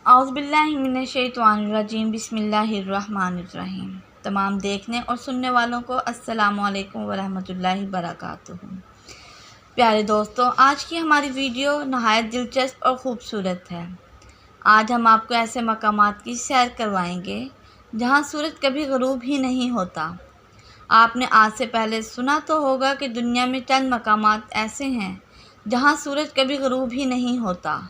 औज़ुबिल्लाहिमिनश्शैतानिर्रजीम बिस्मिल्लाहिर्रहमानिर्रहीम। तमाम देखने और सुनने वालों को अस्सलामु अलैकुम वरहमतुल्लाहि वबरकातुहू। प्यारे दोस्तों, आज की हमारी वीडियो नहायत दिलचस्प और ख़ूबसूरत है। आज हम आपको ऐसे मकामात की सैर करवाएंगे जहां सूरज कभी ग़ुरूब ही नहीं होता। आपने आज से पहले सुना तो होगा कि दुनिया में चंद मकामात ऐसे हैं जहां सूरज कभी ग़ुरूब ही नहीं होता।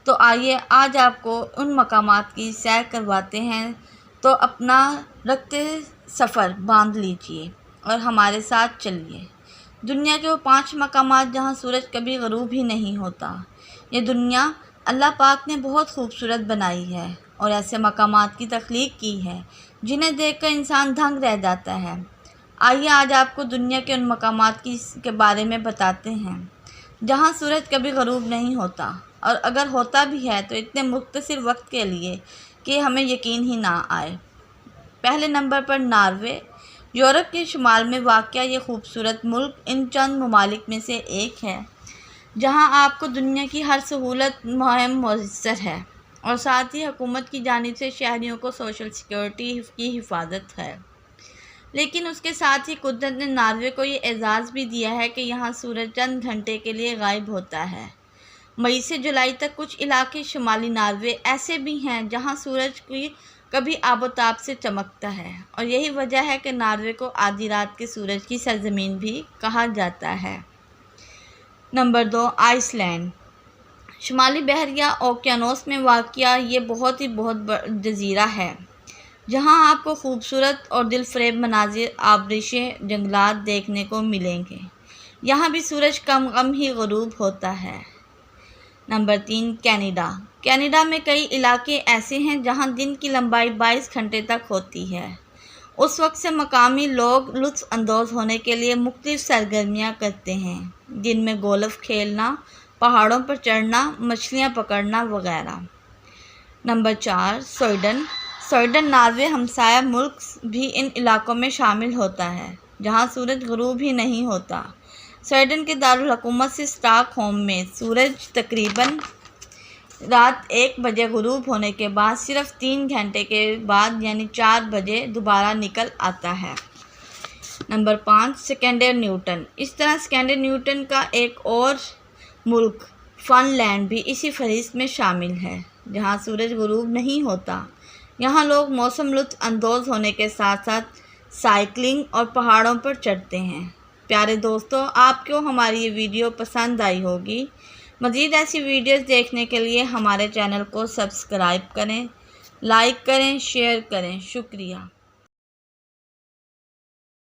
तो आइए आज आपको उन मकामात की सैर करवाते हैं। तो अपना रखते सफ़र बांध लीजिए और हमारे साथ चलिए। दुनिया के वो 5 मकामात जहाँ सूरज कभी ग़ुरूब ही नहीं होता। ये दुनिया अल्लाह पाक ने बहुत खूबसूरत बनाई है और ऐसे मकामात की तख्लीक की है जिन्हें देखकर इंसान दंग रह जाता है। आइए आज आपको दुनिया के उन मकामात के बारे में बताते हैं जहाँ सूरज कभी ग़ुरूब नहीं होता, और अगर होता भी है तो इतने मुख्तसर वक्त के लिए कि हमें यकीन ही ना आए। पहले नंबर पर नॉर्वे। यूरोप के शुमाल में वाक़या ये खूबसूरत मुल्क इन चंद ममालिक में से एक है जहां आपको दुनिया की हर सहूलत मुहैया मैसर है और साथ ही हुकूमत की जानिब से शहरियों को सोशल सिक्योरिटी की हिफाजत है। लेकिन उसके साथ ही कुदरत ने नॉर्वे को ये एजाज़ भी दिया है कि यहाँ सूरज चंद घंटे के लिए गायब होता है। मई से जुलाई तक कुछ इलाके शुमाली नॉर्वे ऐसे भी हैं जहां सूरज की कभी आबोताब से चमकता है, और यही वजह है कि नॉर्वे को आधी रात के सूरज की सरजमीन भी कहा जाता है। Number 2, Iceland. शुमाली बहर या ओकियानोस में वाक़या ये बहुत जजीरा है जहां आपको खूबसूरत और दिलफरेब मनाजिर, आबरिशें, जंगलात देखने को मिलेंगे। यहाँ भी सूरज कम ही ग़ुरूब होता है। Number 3, Canada. कनाडा में कई इलाके ऐसे हैं जहां दिन की लंबाई 22 घंटे तक होती है। उस वक्त से मकामी लोग लुत्फ़ अंदोज़ होने के लिए मुख्तलिफ़ सरगर्मियां करते हैं, जिनमें गोल्फ़ खेलना, पहाड़ों पर चढ़ना, मछलियां पकड़ना वगैरह। Number 4, Sweden. स्वीडन नॉर्वे हमसाया मुल्क भी इन इलाकों में शामिल होता है जहां सूरज ग़ुरूब ही नहीं होता। स्वीडन के दारुल हुकूमत से स्टॉकहोम में सूरज तकरीबन रात 1 बजे ग़ुरूब होने के बाद सिर्फ 3 घंटे के बाद यानी 4 बजे दोबारा निकल आता है। Number 5, Scandinavia. इस तरह स्कैंडिनेविया का एक और मुल्क फ़िनलैंड भी इसी फहरिस्त में शामिल है जहां सूरज ग़ुरूब नहीं होता। यहाँ लोग मौसम लुत्फ़ अंदोज़ होने के साथ साथ साइकिलिंग और पहाड़ों पर चढ़ते हैं। प्यारे दोस्तों, आपको हमारी ये वीडियो पसंद आई होगी। मज़ीद ऐसी वीडियोस देखने के लिए हमारे चैनल को सब्सक्राइब करें, लाइक करें, शेयर करें। शुक्रिया।